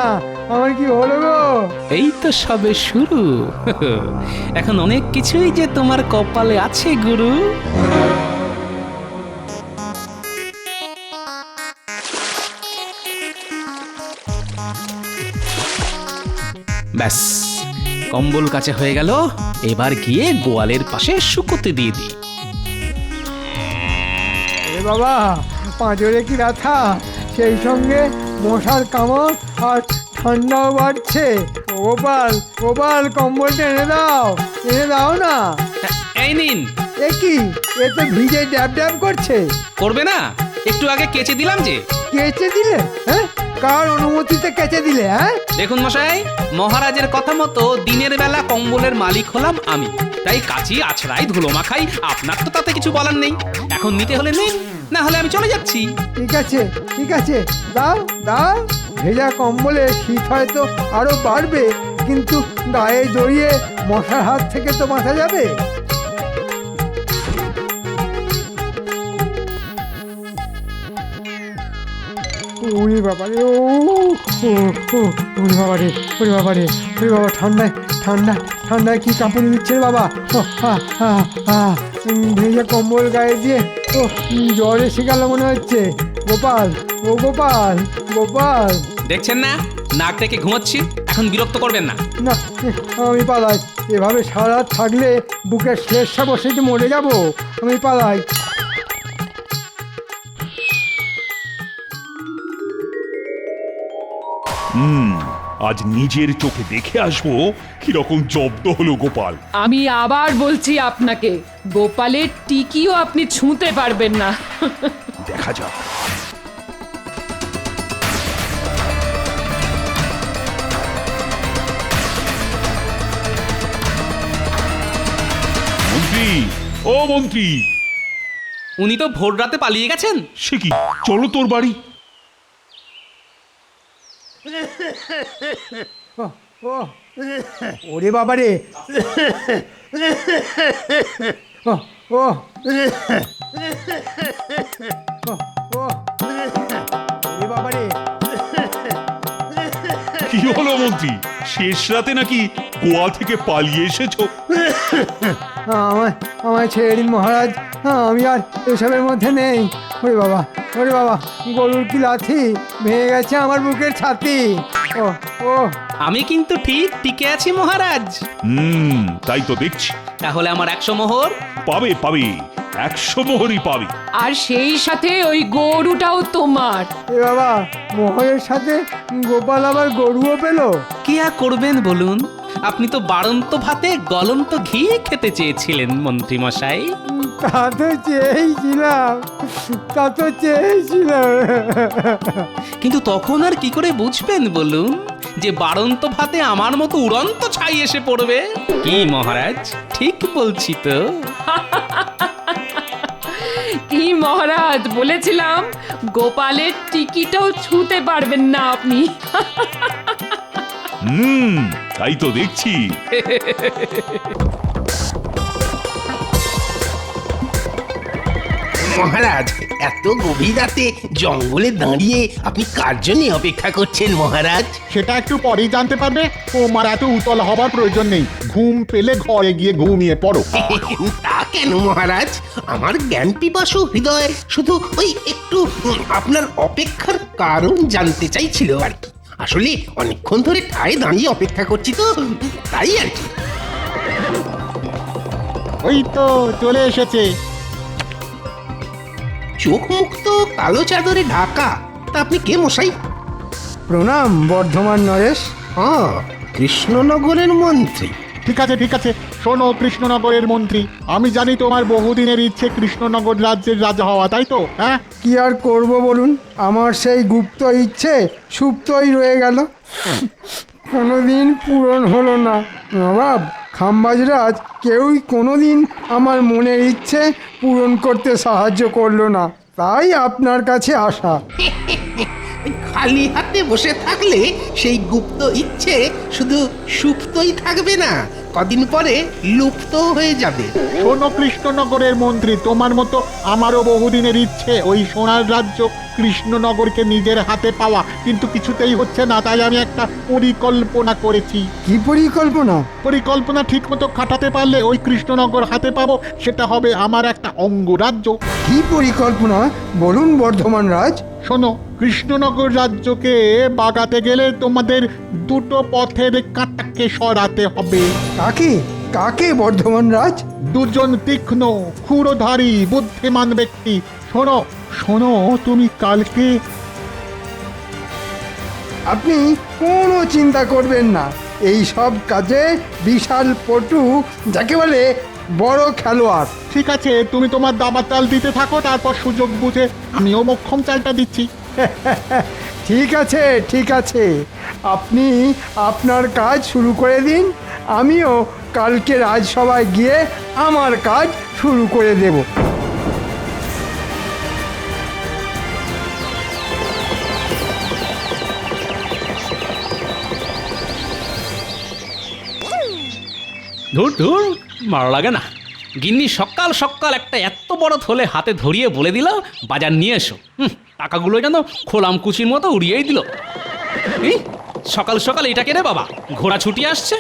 আমার কি হলো গো? এই তো সবে শুরু। এখন অনেক কিছুই যে তোমার কপালে আছে গুরু। ব্যাস, কম্বল কাছে হয়ে গেল। এবার গিয়ে গোয়ালের পাশে শুকোতে দিয়ে দিই। ওরে বাবা, পাঁজরে কি ব্যথা, সেই সঙ্গে মশার কামড় আর ঠান্ডাও বাড়ছে। ও গোপাল, গোপাল, কম্বলটা এনে দাও, এনে দাও না। এই নিন। এ কি, এ তো ভিজে ড্যাব ড্যাব করছে। করবে না? একটু আগে কেচে দিলাম যে। কেচে দিলে? হ্যাঁ, কার অনুমতিতে কেচে দিলে? হ্যাঁ, দেখুন মশাই, মহারাজের কথা মতো দিনের বেলা কম্বলের মালিক হলাম আমি, তাই কাচি আছড়াই ধুলো মাখাই। আপনার তো তাতে কিছু বলার নেই। এখন নিতে হলে নিন, না হলে আমি চলে যাচ্ছি। ঠিক আছে, ঠিক আছে, দাও দাও। ভেজা কম্বলে শীত হয়তো আরো বাড়বে, কিন্তু গায়ে জড়িয়ে মশার হাত থেকে তো বাঁচা যাবে। ওরে বাবা রে, ও ওরে বাবা রে, ওরে বাবা রে, ওরে বাবা, ঠান্ডায় ঠান্ডা ঠান্ডায় কি কাঁপুনি দিচ্ছে রে বাবা। ভেজা কম্বল গায়ে দিয়ে ও জ্বর এসে গেল মনে হচ্ছে। গোপাল, ও গোপাল, গোপাল, দেখছেন না নাক থেকে ঘুমোচ্ছি? এখন বিরক্ত করবেন না। না, আমি পালাই। এভাবে সারা রাত থাকলে বুকের শ্লেষা বসে যে মরে যাব। আমি পালাই। আজ নিজের চোখে দেখে আসবো কিরকম জব্দ হলো গোপাল। আমি আবার বলছি আপনাকে, গোপালের টিকিও আপনি ছুঁতে পারবেন না। দেখা যাক। মন্ত্রী, ও মন্ত্রী। উনি তো ভোর রাতে পালিয়ে গেছেন। সে কি, চলো তোর বাড়ি। ও ওরে বাবা রে, ও ও ওরে বাবা রে। কি হলো মন্ত্রী, শেষ রাতে নাকি গোয়া থেকে পালিয়ে এসেছো? আমায় আমায় ছেড়ে দিন মহারাজ, আমি আর এসবের মধ্যে নেই। ওরে বাবা, ওরে বাবা, গরুর কি লাথি, ভেঙে গেছে আমার বুকের ছাতি। ও ও আমি কিন্তু ঠিক টিকে আছি মহারাজ। তাই তো দেখছি। তাহলে আমার 100 মোহর পাবে পাবে, 100 মোহরই পাবে। আর সেই সাথে ওই গরুটাও তোমার। এ বাবা, মোহরের সাথে গোপাল আবার গরুও পেলো। কি আর করবেন বলুন, আপনি তো বাড়ন্ত ভাতে গলন্ত ঘি খেতে চেয়েছিলেন মন্ত্রী মশাই। তা তো চেয়েছিলাম, তা তো চেয়েছিলাম। কিন্তু তখন আর কি করে বুঝবেন বলুন যে বাড়ন্ত ভাতে আমার মতো উড়ন্ত ছাই এসে পড়বে? কি মহারাজ, ঠিক বলছি তো? কি মহারাজ, বলেছিলাম গোপালের টিকিটাও ছুঁতে পারবেন না আপনি। তাই তো দেখছি। মহারাজ, এত গভীর রাতে জঙ্গলে দাঁড়িয়ে আপনি কার জন্য অপেক্ষা করছেন মহারাজ? সেটা একটু পরেই জানতে পারবে। তোমার এত উতল হবার প্রয়োজন নেই, ঘুম পেলে ঘরে গিয়ে ঘুমিয়ে পড়ো। তা কেন মহারাজ, আমার জ্ঞান পিপাসু হৃদয় শুধু ওই একটু আপনার অপেক্ষার কারণ জানতে চাইছিল আর কি। আসলে অনেকক্ষণ ধরে ঠায় দাঁড়িয়ে অপেক্ষা করছি তো, তাই আর কি। ওই তো চলে এসেছে। চোখ মুখ তো কালো চাদরে ঢাকা, তা আপনি কে মশাই? প্রণাম বর্ধমান নরেশ। কৃষ্ণনগরের মন্ত্রী। ঠিক আছে ঠিক আছে, শোনো কৃষ্ণনগরের মন্ত্রী, আমি জানি তোমার বহুদিনের ইচ্ছে কৃষ্ণনগর রাজ্যের রাজা হওয়া, তাই তো? হ্যাঁ, কি আর করব বলুন, আমার সেই গুপ্ত ইচ্ছে সুপ্তই রয়ে গেল, কোনোদিন পূরণ হলো না। নবাব খাম্বাজরাজ কেউই কোনোদিন আমার মনের ইচ্ছে পূরণ করতে সাহায্য করলো না, তাই আপনার কাছে আসা। খালি হাতে বসে থাকলে সেই গুপ্ত ইচ্ছে শুধু সুপ্তই থাকবে না, কদিন পরে লুপ্ত হয়ে যাবে। শোনো কৃষ্ণনগরের মন্ত্রী, তোমার মতো আমারও বহুদিনের ইচ্ছে ওই সোনার রাজ্য কৃষ্ণনগরকে নিজের হাতে পাওয়া, কিন্তু কিছুতেই হচ্ছে না। তাই আমি একটা পরিকল্পনা করেছি। কি পরিকল্পনা? পরিকল্পনা ঠিক মতো খাটাতে পারলে ওই কৃষ্ণনগর হাতে পাবো, সেটা হবে আমার একটা অঙ্গরাজ্য। কি পরিকল্পনা বলুন বর্ধমান রাজ। শোনো, কৃষ্ণনগর রাজ্যকে বাগাতে গেলে তোমাদের দুটো পথের কাঁটাকে সরাতে হবে। কাকে কাকে বর্ধমান রাজ? দুজন তীক্ষ্ণ ক্ষুরধারী বুদ্ধিমান ব্যক্তি। শোনো শোনো, তুমি কালকে। আপনি কোনো চিন্তা করবেন না, এই সব কাজে বিশাল পটু, যাকে বলে বড় খেলোয়াড়। ঠিক আছে, তুমি তোমার দাবার চাল দিতে থাকো, তারপর সুযোগ বুঝে আমিও মোক্ষম চালটা দিচ্ছি। ঠিক আছে ঠিক আছে, আপনি আপনার কাজ শুরু করে দিন, আমিও কালকে রাজসভায় গিয়ে আমার কাজ শুরু করে দেব। ধুর ধুর, ভালো লাগে না। গিন্নি সকাল সকাল একটা এত বড় থলে হাতে ধরিয়ে বলে দিল বাজার নিয়ে এসো। টাকাগুলো যেন খোলাম কুচির মতো উড়িয়েই দিল। এই সকাল সকাল এটা কে রে বাবা, ঘোড়া ছুটি আসছে?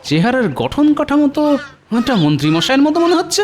চেহারার গঠন কাঠামো তো একটা মন্ত্রী মশাইয়ের মতো মনে হচ্ছে।